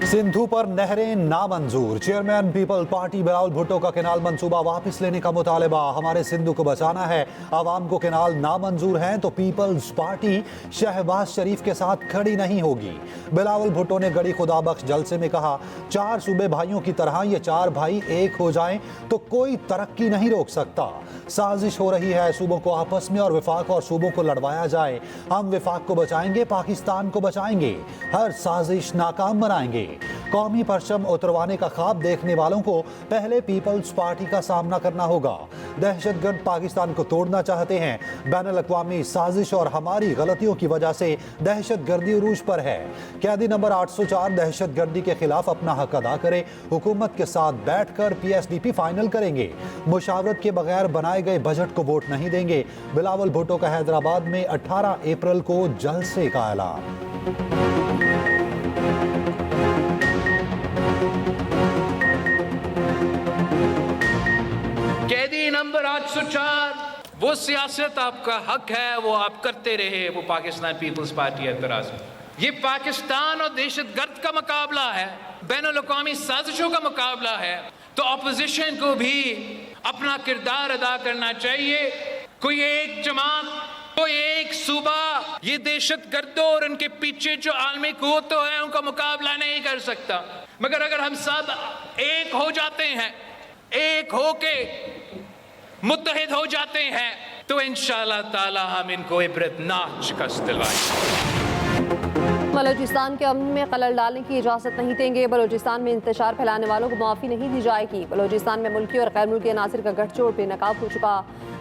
सिंधु पर नहरें नामंजूर। Chairman people party Bilawal Bhutto का केनाल मंसूबा वापस लेने का मुतालबा। हमारे सिंधु को बचाना है, आवाम को केनाल नामंजूर है तो पीपल्स पार्टी शहबाज शरीफ के साथ खड़ी नहीं होगी। बिलावल भुट्टो ने गड़ी खुदाबख्श जलसे में कहा, 4 सूबे भाइयों की तरह ये 4 भाई एक हो जाएं तो कोई तरक्की नहीं रोक सकता। साजिश हो रही है सूबों को आपस में और विफाक और सूबों को लड़वाया जाए। हम विफाक को बचाएंगे, पाकिस्तान को बचाएंगे, हर साजिश नाकाम बनाएंगे। कौमी परचम उतरवाने का ख्वाब देखने वालों को पहले पीपल्स पार्टी का सामना करना होगा। दहशतगर्द पाकिस्तान को तोड़ना चाहते हैं। बैनुल-अक़वामी साजिश और हमारी गलतियों की वजह से दहशतगर्दी उरूज पर है। कैदी नंबर 804 दहशतगर्दी के खिलाफ अपना हक अदा करे। हुकूमत के साथ बैठकर PSDP फाइनल करेंगे। मुशावरत के बगैर बनाए गए बजट को वोट नहीं देंगे। बिलावल भुट्टो का हैदराबाद में 18 अप्रैल को जलसे का ऐलान। कैदी नंबर 804, वो सियासत आपका हक है, वो आप करते रहे। वो पाकिस्तान पीपल्स पार्टी एतराज में ये पाकिस्तान और दहशतगर्द का मुकाबला है, बैनुल-अक़वामी साजिशों का मुकाबला है, तो अपोजिशन को भी अपना किरदार अदा करना चाहिए। कोई एक जमात, कोई एक सूबा ये दहशतगर्दों और उनके पीछे जो आलमी कुव्वतें हैं उनका मुकाबला नहीं कर सकता। मगर अगर हम सब एक हो जाते हैं, एक होके मुत्तहिद हो जाते हैं, तो इंशाअल्लाह ताला हम इनको इबरतनाक शिकस्त दिलवाएंगे। बलूचिस्तान के अमन में खलल डालने की इजाज़त नहीं देंगे। बलूचिस्तान में इंतशार फैलाने वालों को माफ़ी नहीं दी जाएगी। बलूचिस्तान में मुल्की और गैर मुल्की अनासिर का गठजोड़ बेनकाब हो चुका।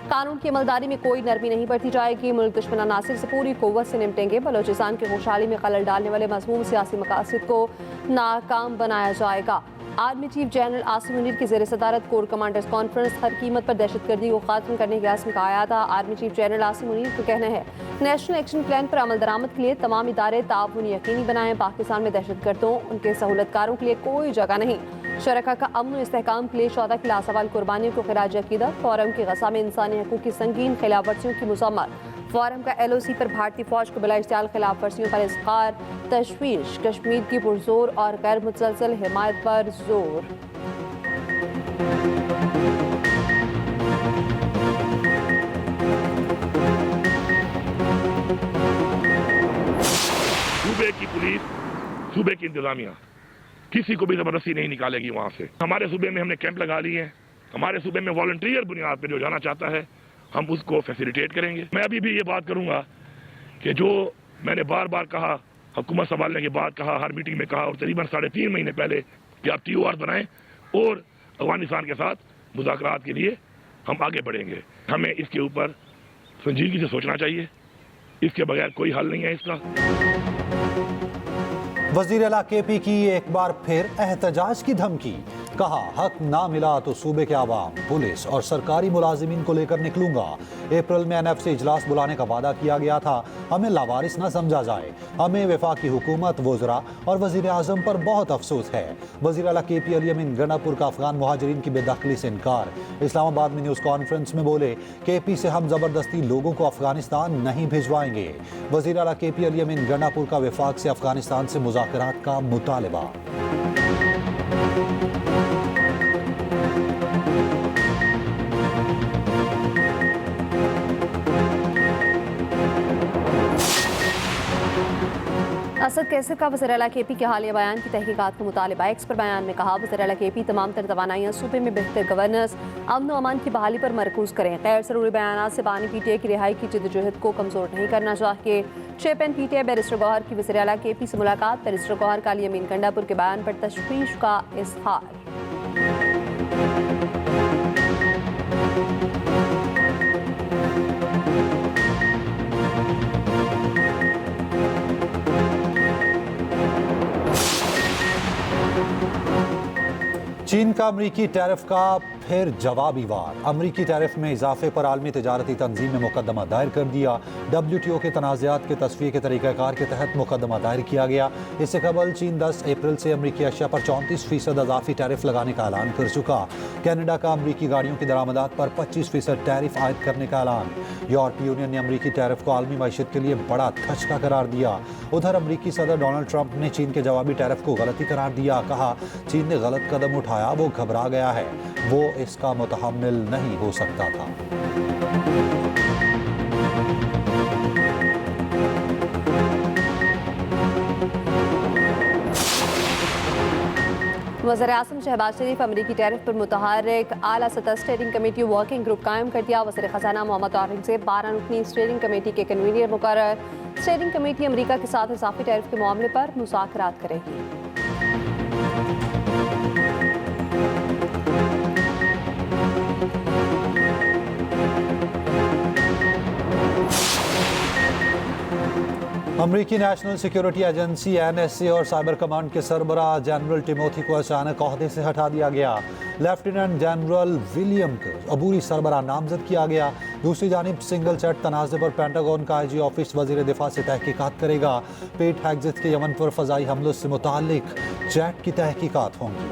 कानून की अमलदारी में कोई नरमी नहीं बरती जाएगी। मुल्क दुश्मन अनासिर से पूरी कुव्वत से निपटेंगे। बलूचिस्तान की खुशहाली में खलल डालने वाले मज़मूम सियासी मकासद को नाकाम बनाया जाएगा। Army chief general Asim Munir की ज़ेर सदारत कोर कमांडर्स कॉन्फ्रेंस हर कीमत पर दहशतगर्दी को खात्मा करने के आज़म का आया था। Army chief general Asim Munir का कहना है, नेशनल एक्शन प्लान पर अमल दरामद के लिए तमाम इदारे ताउन यकीनी बनाएं। पाकिस्तान में दहशतगर्दों उनके सहूलतकारों के लिए कोई जगह नहीं। शरका का अमन और इस्तेहकाम के लिए 14 की लासवाल कुर्बानियों को खिराज अकीदत। फोरम की गसा में इंसानी हकूक़ की संगीन खिलाफवर्जियों की मुसम्मत। फोरम का LOC पर भारतीय फौज को बिलाइश्तियाल खिलाफ वर्जियों पर इज़हार तशवीश। कश्मीर की पुरजोर और गैर मुतसलसल हिमायत पर जोर। सूबे की पुलिस, सूबे की इंतजामिया किसी को भी जबरदस्ती नहीं निकालेगी वहां से। हमारे सूबे में हमने कैंप लगा लिए हैं। हमारे सूबे में वॉलंटियर बुनियाद पर जो जाना चाहता है हम उसको फैसिलिटेट करेंगे। मैं अभी भी ये बात करूंगा कि जो मैंने बार बार कहा, हुकूमत संभालने के बाद कहा, हर मीटिंग में कहा और तकरीबन 3.5 महीने पहले कि आप TOR बनाएं और अफगानिस्तान के साथ मुज़ाकरात के लिए हम आगे बढ़ेंगे। हमें इसके ऊपर संजीदगी से सोचना चाहिए। इसके बगैर कोई हल नहीं है इसका। वज़ीर आला KP की एक बार फिर एहतजाज की धमकी। कहा, हक ना मिला तो सूबे के आवाम, पुलिस और सरकारी मुलाजिमीन को लेकर निकलूंगा। अप्रैल में NF से इजलास बुलाने का वादा किया गया था। हमें लावारिस न समझा जाए। हमें वफाकी हुकूमत, वज़रा और वज़ीर आज़म पर बहुत अफसोस है। वज़ीर आला KP अली अमीन गंडापुर का अफगान मुहाजिरीन की बेदखली से इनकार। इस्लामाबाद में न्यूज़ कॉन्फ्रेंस में बोले, KP से हम ज़बरदस्ती लोगों को अफगानिस्तान नहीं भिजवाएंगे। वज़ीर आला KP अली अमीन गंडापुर का वफाक से अफगानिस्तान से मुज़ाकरात का मुतालबा। असद कैसर का वज़ीर आला KP के हालिया बयान की तहकीकात का मुतालिबा। एक्स पर बयान में कहा, वज़ीर आला KP तमाम तर तवानाइयाँ सूबे में बेहतर गवर्नेंस, अमन व अमान की बहाली पर मरकूज करें। गैर ज़रूरी बयान से बानी PTI की रिहाई की जद्दोजहद को कमज़ोर नहीं करना चाहिए। चेयरमैन PTI बैरिस्टर गौहर की वज़ीर आला KP से मुलाकात। बैरिस्टर गौहर का अली अमीन गंडापुर के बयान पर तशवीश का इज़हार। चीन का अमरीकी टैरिफ का फिर जवाबी वार। अमरीकी टैरिफ में इजाफे पर आलमी तिजारती तंजीम ने मुकदमा दायर कर दिया। WTO के तनाज़ात के तस्वीर के तरीक़ाकार के तहत मुकदमा दायर किया गया। इससे कबल चीन 10 अप्रैल से अमरीकी अशिया पर 34% इजाफी टैरिफ लगाने का ऐलान कर चुका। कनाडा का अमरीकी गाड़ियों की दरामदात पर 25% टैरिफ आयद करने का ऐलान। यूरोपीय यूनियन ने अमरीकी टैरिफ को आलमी मईशत के लिए बड़ा धचका करार दिया। उधर अमरीकी सदर डोनाल्ड ट्रंप ने चीन के जवाबी टैरिफ को गलती करार दिया। कहा, चीन ने गलत कदम उठाया, वो घबरा गया है, वो इसका मुतहम्मिल नहीं हो सकता था। वज़ीर-ए-आज़म शहबाज शरीफ अमरीकी टैरिफ पर मुतहर्रिक आला सतह स्टीयरिंग कमेटी वर्किंग ग्रुप कायम कर दिया। वज़ीर ख़जाना मोहम्मद तारिक से 12 रुकनी स्टीयरिंग कमेटी के कन्वीनर मुकर्रर। स्टीयरिंग कमेटी अमरीका के साथ इजाफी टैरिफ के मामले पर मुज़ाकरात करेगी। अमरीकी नेशनल सिक्योरिटी एजेंसी NSA और साइबर कमांड के सरबराह जनरल टिमोथी को अचानक ओहदे से हटा दिया गया। लेफ्टिनेंट जनरल विलियम को अबूरी सरबराह नामजद किया गया। दूसरी जानिब सिंगल चैट तनाज़े पर पेंटागन का IG ऑफिस वज़ीर दिफा से तहकीकात करेगा। पेट हेग्जिथ के यमन पर फ़ज़ाई हमलों से मुताल्लिक चैट की तहकीकात होंगी।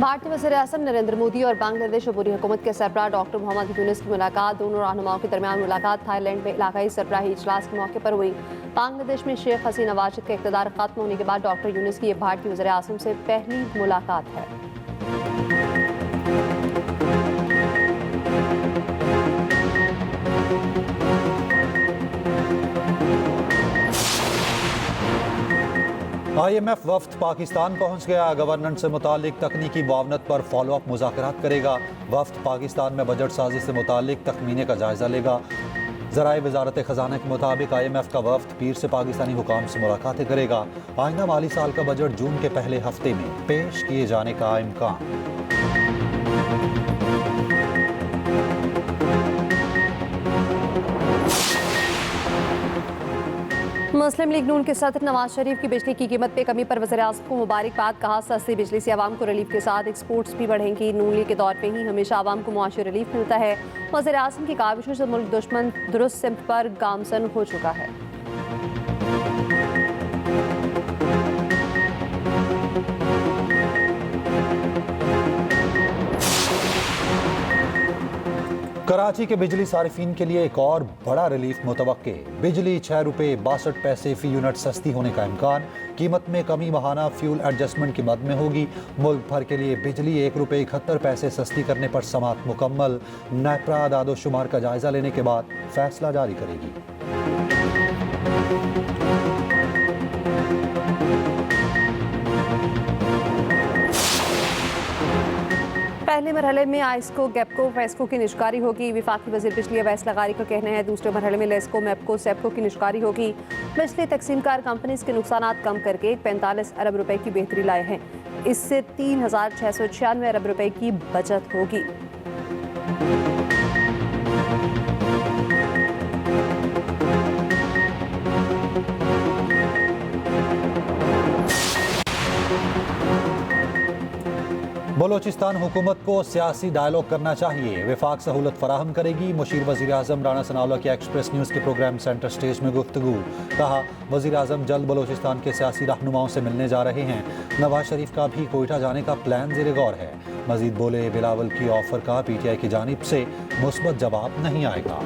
भारतीय वज़ीर-ए-आज़म नरेंद्र मोदी और बांग्लादेश अबूरी हुकूमत के सरबराह डॉक्टर मोहम्मद यूनुस की मुलाकात। दोनों रहनुमाओं के दरमियान मुलाकात थाईलैंड में इलाकाई सरबराही इजलास के मौके पर हुई। बांग्लादेश में शेख हसीना वाजिद का इक़्तिदार खत्म होने के बाद डॉक्टर यूनुस की ये भारतीय वज़ीर-ए-आज़म से पहली मुलाकात है। IMF वफ्द पाकिस्तान पहुंच गया। गवर्नेंस से मुतालिक तकनीकी मुआवनत पर फॉलोअप मुज़ाकरात करेगा। वफ्द पाकिस्तान में बजट साजी से मुतालिक तखमीने का जायजा लेगा। ज़राए वजारत ख़जाना के मुताबिक IMF का वफ्द पीर से पाकिस्तानी हुकाम से मुलाकातें करेगा। आइंदा माली साल का बजट जून के पहले हफ्ते में पेश किए जाने का इम्कान। मुस्लिम लीग नून के सदर नवाज शरीफ की बिजली की कीमत पे कमी पर वज़ीर-ए-आज़म को मुबारकबाद। कहा, सस्ती बिजली से आवाम को रिलीफ के साथ एक्सपोर्ट्स भी बढ़ेंगी। नून लीग के दौर पे ही हमेशा आवाम को मुआशी रिलीफ मिलता है। वज़ीर-ए-आज़म की काविशों से मुल्क दुश्मन दुरुस्त सिमत पर गामजन हो चुका है। कराची के बिजली सारिफीन के लिए एक और बड़ा रिलीफ मुतवक्के। बिजली 6 रुपये 62 पैसे फी यूनिट सस्ती होने का इम्कान। कीमत में कमी महाना फ्यूल एडजस्टमेंट की मद में होगी। मुल्क भर के लिए बिजली 1 रुपये 71 पैसे सस्ती करने पर समात मुकम्मल। नेपरा दादोशुमार का जायजा लेने के बाद फैसला जारी करेगी। पहले मरहले में आइस्को, गैपको, फेस्को की निष्कारी होगी। विफाकी वज़ीर बिजली अवैस लगारी का कहना है दूसरे मरहले में लेस्को, मैपको, सेपको की निष्कारी होगी। बिजली तकसीमकार कंपनीज के नुकसानात कम करके 45 अरब रुपए की बेहतरी लाए हैं। इससे 3696 अरब रुपए की बचत होगी। बलोचिस्तान हुकूमत को सियासी डायलॉग करना चाहिए। विफाक सहूलत फराहम करेगी। मुशीर वज़ीर आज़म राना सनाउल्लाह की एक्सप्रेस न्यूज़ के प्रोग्राम सेंटर स्टेज में गुफ्तगू। कहा, वज़ीर आज़म जल्द बलोचिस्तान के सियासी रहनुमाओं से मिलने जा रहे हैं। नवाज शरीफ का भी कोयटा जाने का प्लान ज़ेर गौर है। मजीद बोले, बिलावल की ऑफर का PTI की जानिब से मुस्बत जवाब नहीं आएगा।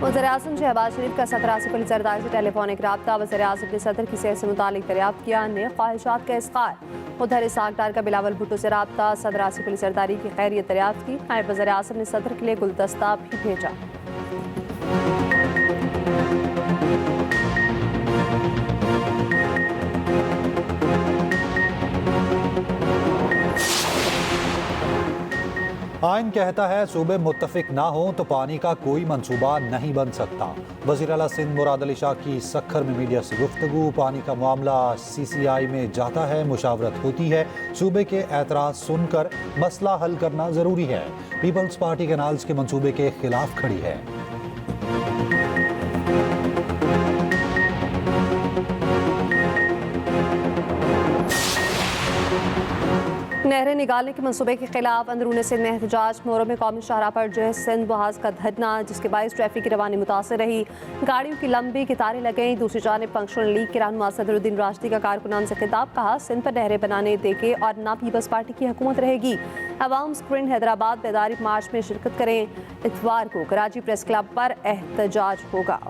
वज़ीर-ए-आज़म शहबाज शरीफ का सदर आसिफ अली जरदारी से टेलीफोनिक रब्ता। वज़ीर-ए-आज़म ने सदर की सेहत से मुतालिक दरियाफ्त किया। नए ख्वाहिशात का इज़हार। उधर इसहाक डार का बिलावल भुट्टो से रब्ता। सदर आसिफ अली जरदारी की खैरियत दरियाफ्त की। नायब वज़ीर-ए-आज़म ने सदर के लिए गुलदस्ता भी भेजा। आइन कहता है सूबे मुत्तफिक ना हो तो पानी का कोई मंसूबा नहीं बन सकता। वज़ीर आला सिंध मुराद अली शाह की सक्खर में मीडिया से गुफ्तगू। पानी का मामला CCI में जाता है, मुशावरत होती है, सूबे के एतराज़ सुनकर मसला हल करना ज़रूरी है। पीपल्स पार्टी कैनाल्स के मंसूबे के खिलाफ खड़ी है। नहरें निकालने के मंसूबे के खिलाफ अंदरूनी सिंध में एहतजाज। मोरों में कौमी शाहराह पर जो सिंध बहाज का धरना, जिसके बायस ट्रैफिक की रवानी मुतासर रही। गाड़ियों की लंबी कतारें लग गईं। दूसरी जानिब फंक्शनल लीग के रहनुमा सदरुद्दीन राशिदी का कारकुनान से खिताब। कहा, सिंध पर नहरें बनाने देंगे और ना पीपल्स पार्टी की हुकूमत रहेगी। अवाम स्क्रीन हैदराबाद बेदारी मार्च में शिरकत करें। इतवार को कराची प्रेस क्लब पर एहतजाज होगा।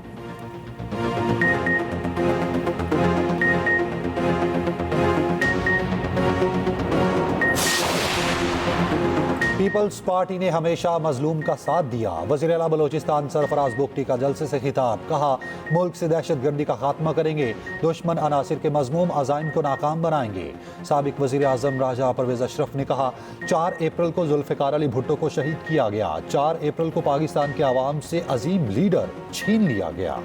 पीपल्स पार्टी ने हमेशा मजलूम का साथ दिया। वज़ीर आला बलोचिस्तान सरफराज बुगटी का जलसे से खिताब। कहा, मुल्क से दहशतगर्दी का खात्मा करेंगे, दुश्मन अनासिर के मजमूम अज़ाइम को नाकाम बनाएंगे। साबिक वज़ीर आज़म राजा परवेज़ अशरफ ने कहा, 4 अप्रैल को जुल्फ़िकार अली भुट्टो को शहीद किया गया। 4 अप्रैल को पाकिस्तान के अवाम से अजीम लीडर छीन लिया गया।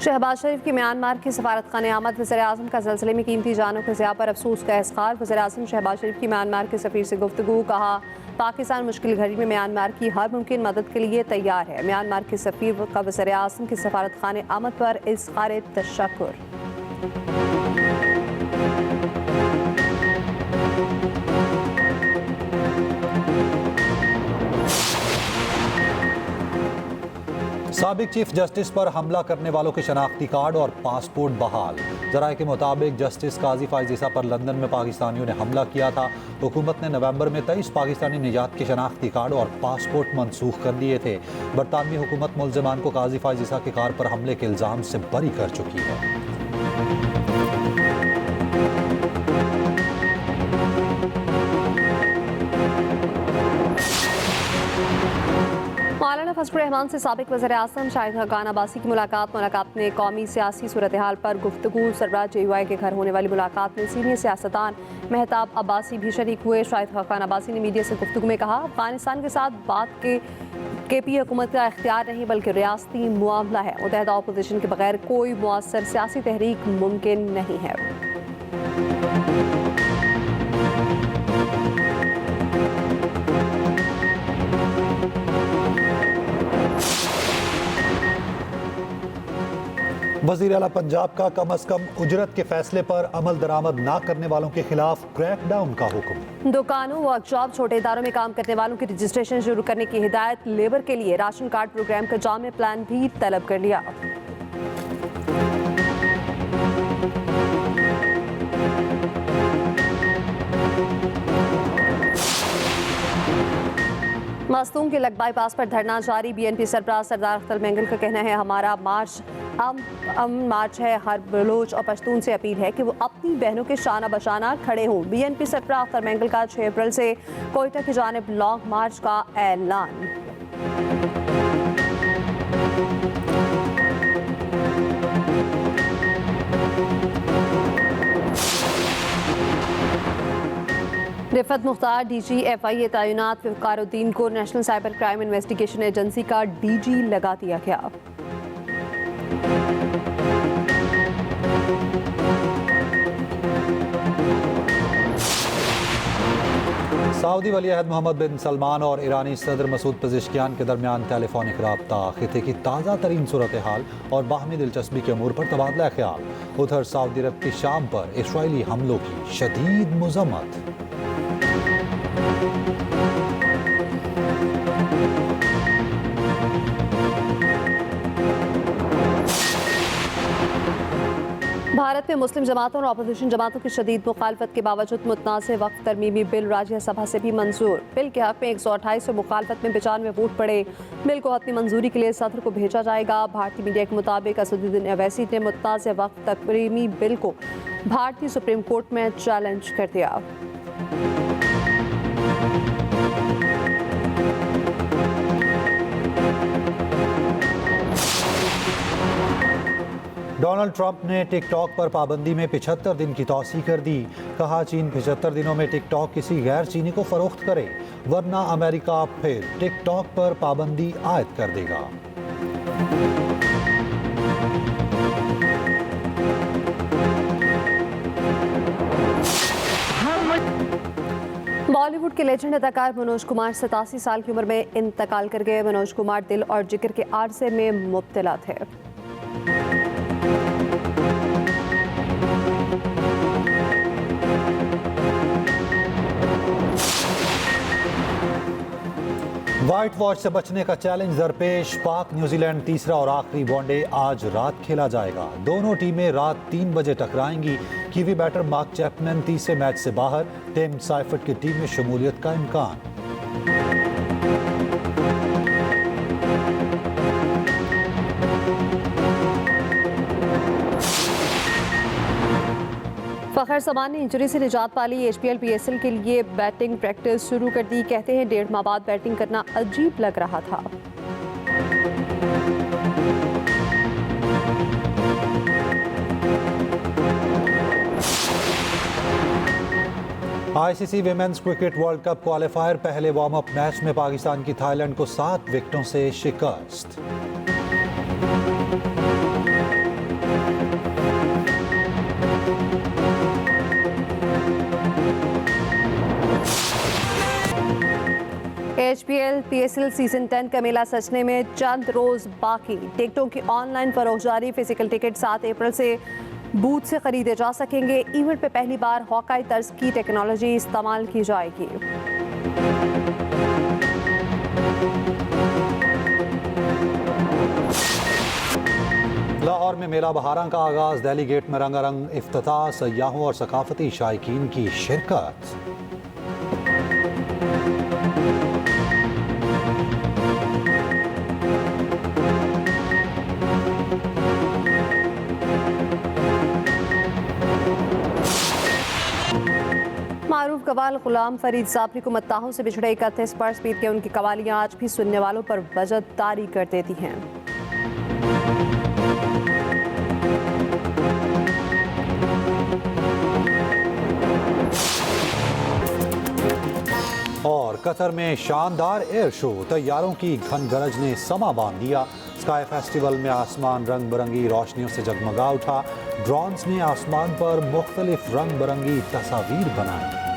शहबाज शरीफ की म्यांमार की सफारतखाने आमद। वज़ीर आज़म का ज़लज़ले में कीमती जानों के ज़िया पर अफसोस का इज़हार। वज़ीर आज़म शहबाज शरीफ की म्यांमार के सफ़ीर से गुफ्तगू। कहा, पाकिस्तान मुश्किल घड़ी में म्यांमार की हर मुमकिन मदद के लिए तैयार है। म्यांमार के सफ़ीर का वज़ीर आज़म की सफारतखाने आमद पर इज़हार तशक्कुर। साबिक चीफ जस्टिस पर हमला करने वालों के शनाख्ती कार्ड और पासपोर्ट बहाल। जराये के मुताबिक जस्टिस काजी फाइज ईसा पर लंदन में पाकिस्तानियों ने हमला किया था। हुकूमत ने नवंबर में 23 पाकिस्तानी निजात के शनाख्ती कार्ड और पासपोर्ट मनसूख कर दिए थे। बरतानवी हुकूमत मुल्ज़िमान को काजी फाइज ईसा की कार पर हमले के इल्ज़ाम से बरी कर चुकी है। मौलाना फजलुर रहमान से साबिक वज़ीर आज़म शाहिद हक़ान अब्बासी की मुलाकात में कौमी सियासी सूरत हाल पर गुफ्तगू। सरबराह JUI के घर होने वाली मुलाकात में सीनियर सियासतदान मेहताब अब्बासी भी शरीक हुए। शाहिद हक़ान अब्बासी ने मीडिया से गुफ्तगू में कहा, अफगानिस्तान के साथ बात के KP हुकूमत का इख्तियार नहीं बल्कि रियासती मामला है। मुत्तहिदा अपोजिशन के बगैर कोई मुअस्सर सियासी तहरीक मुमकिन नहीं है। वज़ीर आला पंजाब का कम अज़ कम उजरत के फैसले पर अमल दरामद ना करने वालों के खिलाफ क्रैकडाउन का हुक्म। दुकानों, वर्कशॉप, छोटे इदारों में काम करने वालों की रजिस्ट्रेशन शुरू करने की हिदायत। लेबर के लिए राशन कार्ड प्रोग्राम का जामे प्लान भी तलब कर लिया। मासूम के लग बाईपास पर धरना जारी। BNP सरबराह सरदार अख्तर मैंगल का कहना है, हमारा मार्च अमन मार्च है। हर बलोच और पश्तून से अपील है कि वो अपनी बहनों के शाना बशाना खड़े हों। BNP सरबराह अख्तर मैंगल का 6 अप्रैल से कोयटा की जानिब लॉन्ग मार्च का ऐलान। रिफत मुख्तार DG FIA तैनात। फ़िकारुद्दीन को national cyber crime investigation agency का DG लगा दिया गया। सऊदी वली अहद मोहम्मद बिन सलमान और ईरानी सदर मसूद पेज़ेश्कियान के दरमियान टेलीफोनिक रब्ता, खिते की ताज़ा तरीन सूरत हाल और बाहमी दिलचस्पी के अमूर पर तबादला ख्याल। उधर सऊदी अरब की शाम पर इसराइली हमलों की शदीद मज़म्मत। भारत में मुस्लिम जमातों और अपोजिशन जमातों की शदीद मुखालफत के बावजूद मुतनाज़ वक्फ तरमीमी बिल राज्यसभा से भी मंजूर। बिल के हक में 128 और मुखालफत में 95 वोट पड़े। बिल को हतमी मंजूरी के लिए सदर को भेजा जाएगा। भारतीय मीडिया के मुताबिक असदुद्दीन अवैसी ने मुतनाज़ वक्फ तरमीमी बिल को भारतीय सुप्रीम कोर्ट में चैलेंज कर दिया। डोनाल्ड ट्रंप ने टिकटॉक पर पाबंदी में 75 दिन की तौसीह कर दी। कहा चीन 75 दिनों में टिकटॉक किसी गैर चीनी को फरोख्त करे, वरना अमेरिका फिर टिकटॉक पर पाबंदी आयद कर देगा। बॉलीवुड के लेजेंड अदाकार मनोज कुमार 87 साल की उम्र में इंतकाल कर गए। मनोज कुमार दिल और जिगर के आरजे में मुब्तला थे। व्हाइट वॉश से बचने का चैलेंज दरपेश। पाक न्यूजीलैंड तीसरा और आखिरी वनडे आज रात खेला जाएगा। दोनों टीमें रात 3 बजे टकराएंगी। कीवी बैटर मार्क चैपमैन तीसरे मैच से बाहर। टिम साइफर्ट की टीम में शमूलियत का इम्कान। फखर समान ने इंजरी से निजात पाली। HPL PSL के लिए बैटिंग प्रैक्टिस शुरू कर दी। कहते हैं 1.5 माह बाद बैटिंग करना अजीब लग रहा था। ICC women's cricket world cup qualifier पहले वार्म अप मैच में पाकिस्तान की थाईलैंड को 7 विकेटों से शिकस्त। HPL PSL सीजन 10 का मेला सजने में चंद रोज बाकी। टिकटों की ऑनलाइन फरोख्तजारी। फिजिकल टिकट 7 अप्रैल से बूथ से खरीदे जा सकेंगे। इवेंट पे पहली बार हॉकाई तर्ज की टेक्नोलॉजी इस्तेमाल की जाएगी। लाहौर में मेला बहारां का आगाज। दिल्ली गेट में रंगारंग इफ्तिताह। सयाहों और सकाफती शायकीन की शिरकत। मारूफ कवाल गुलाम फरीद जाफरी को मत्ताहों से बिछड़े 31 बरस बीत के उनकी कवालियां आज भी सुनने वालों पर वजद तारी कर देती हैं। और कतर में शानदार एयर शो। तैयारों की घन गरज ने समा बांध दिया। स्काई फेस्टिवल में आसमान रंग बिरंगी रोशनियों से जगमगा उठा। ड्रोन्स ने आसमान पर मुख्तलिफ रंग बिरंगी तस्वीर बनाई।